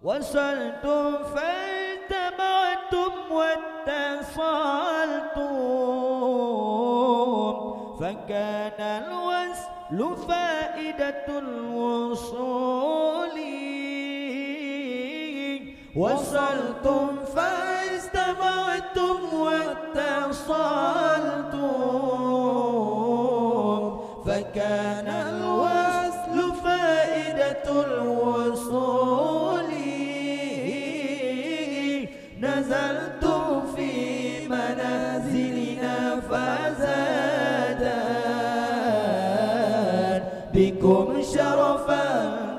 وصلتم فاجتمعتم واتصلتم فكان الوصل فائدة الوصول وصلتم فاجتمعتم واتصلتم فكان الوصل فائدة الوصول نزلت في منازلنا فزادت بكم شرفا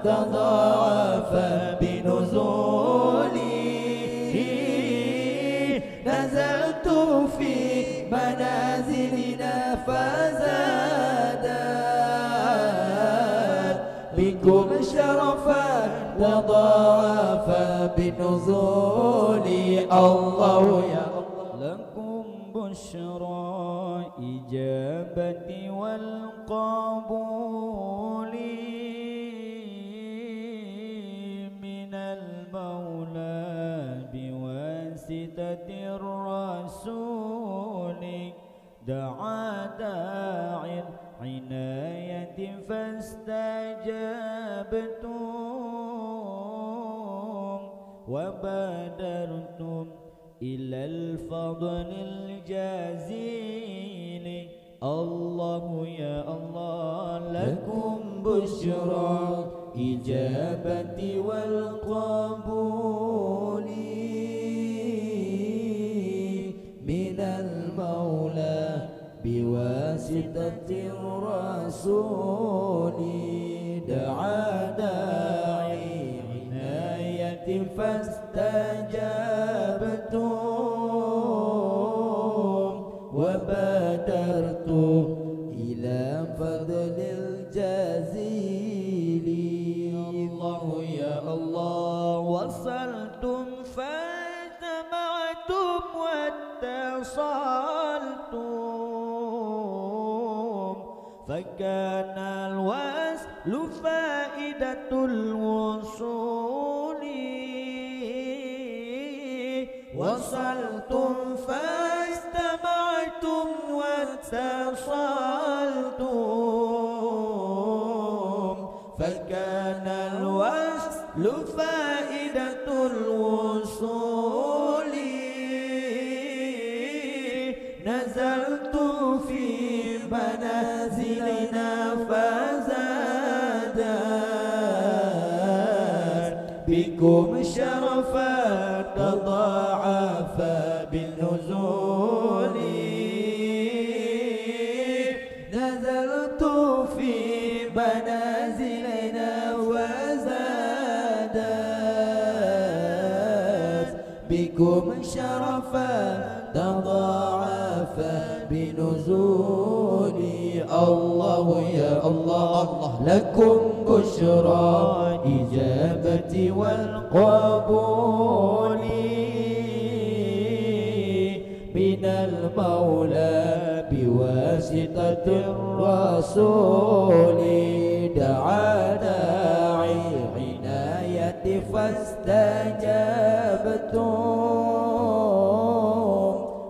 تضاعف بنزولي نزلت في منازلنا فزادت بكم شرفا تضاعف بنزولي الله يا الله لكم بشرى إجابة والقبول من المولى بواسطة الرسول دعا داعي العناية فاستجابتم وبادرتم إلى الفضل الجزيل الله يا الله لكم بشرى إجابة والقبول من المولى بواسطة الرسول دعا داعي عناية فاستجابتم وبادرت إلى فضل الجزيل الله يا الله وصلتم فاجتمعتم واتصلتم فكان الوصل فائدة الوصول وصلتم فاجتمعتم واتصلتم فكان الوصل فائدة الوصول نزلت في منازلنا فزادت بكم شرفا تضاعف بالنزول نزلت في منازلنا وزادت بكم شرفا تضاعف بنزولي الله يا الله لكم بشرى إجابة والقبول من المولى بواسطة الرسول دعا داعي عناية فاستجابتم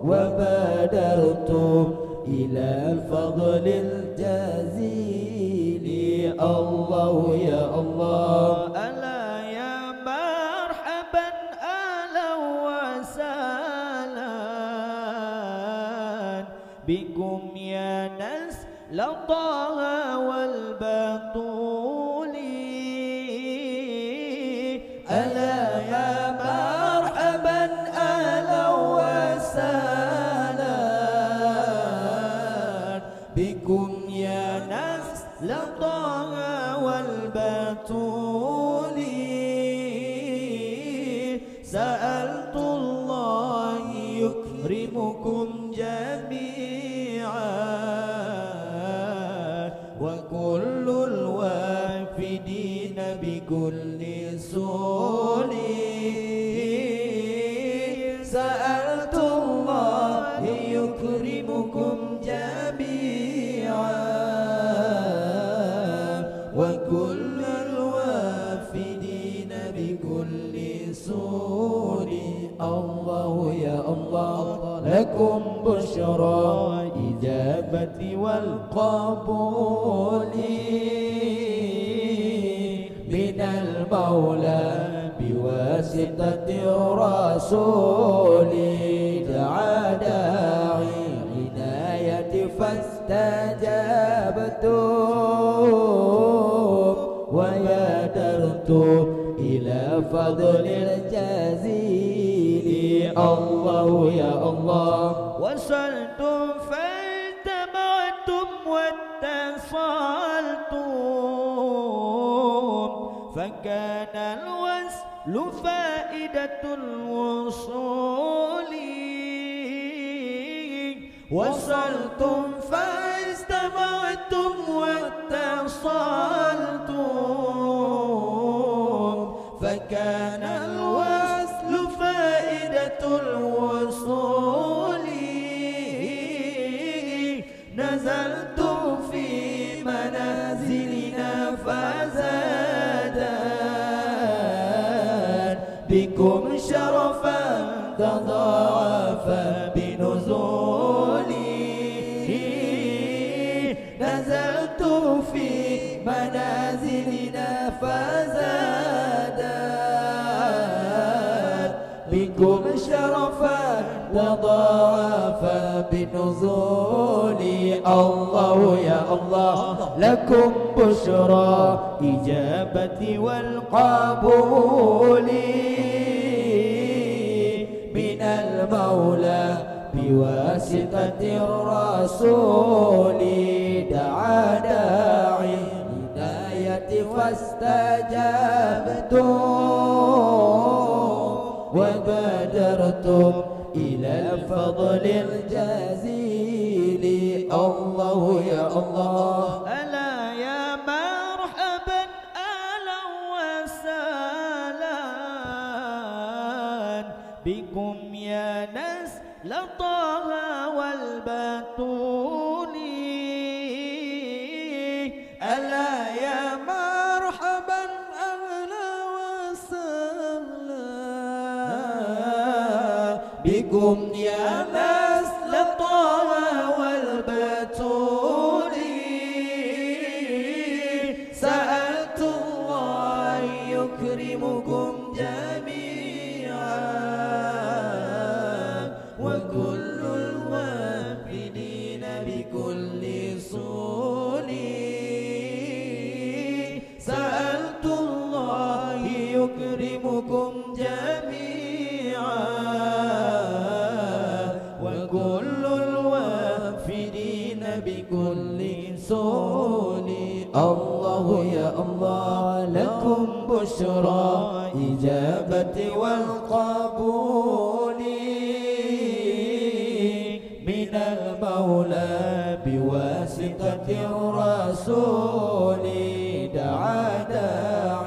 وبادرتم إلى الفضل الجزيل الله يا الله ألا يا مرحبا أهلا وسهلا بكم يا نسل طه والبطول ألا يا مرحبا أهلا وسهلا بكم يا نسل طه والبتول سألت الله يكرمكم جميعا وكل الوافدين بكل سول سألت الله يكرمكم جميعا وكل الوافدين بكل بكل سور الله يا الله لكم بشرى إجابة والقبول من المولى بواسطة الرسول دعا داعي عناية فاستجابتم وبادرتم إلى فضل الجزيل الله يا الله وصلتم فاجتمعتم واتصلتم فكان الوصل فائدة الوصول وصلتم فاجتمعتم واتصلتم فكان الوصل فائدة الوصول نزلتم في منازلنا فزادت بكم شرفا تضاعف بنزولي نزلت في منازلنا فزادت بكم شرفا تضاعف بنزولي الله يا الله لكم بشرى إجابة والقبول من المولى بواسطة الرسول دعا داعي هداية فاستجابتم وبادرتم إلى الفضل الجزيل الله يا الله ألا يا مرحبا أهلا وسهلا بكم يا نسل طه والبتول ألا يا مرحبا أهلا وسهلا بكم يا نسل طه والبتول سألت الله يكرمكم جميعا وكل الوافدين بكل صول سألت الله يكرمكم جميعا وكل الوافدين بكل صول الله يا الله لكم بشرى إجابة والقبول من المولى بواسطة الرسول دعا داعي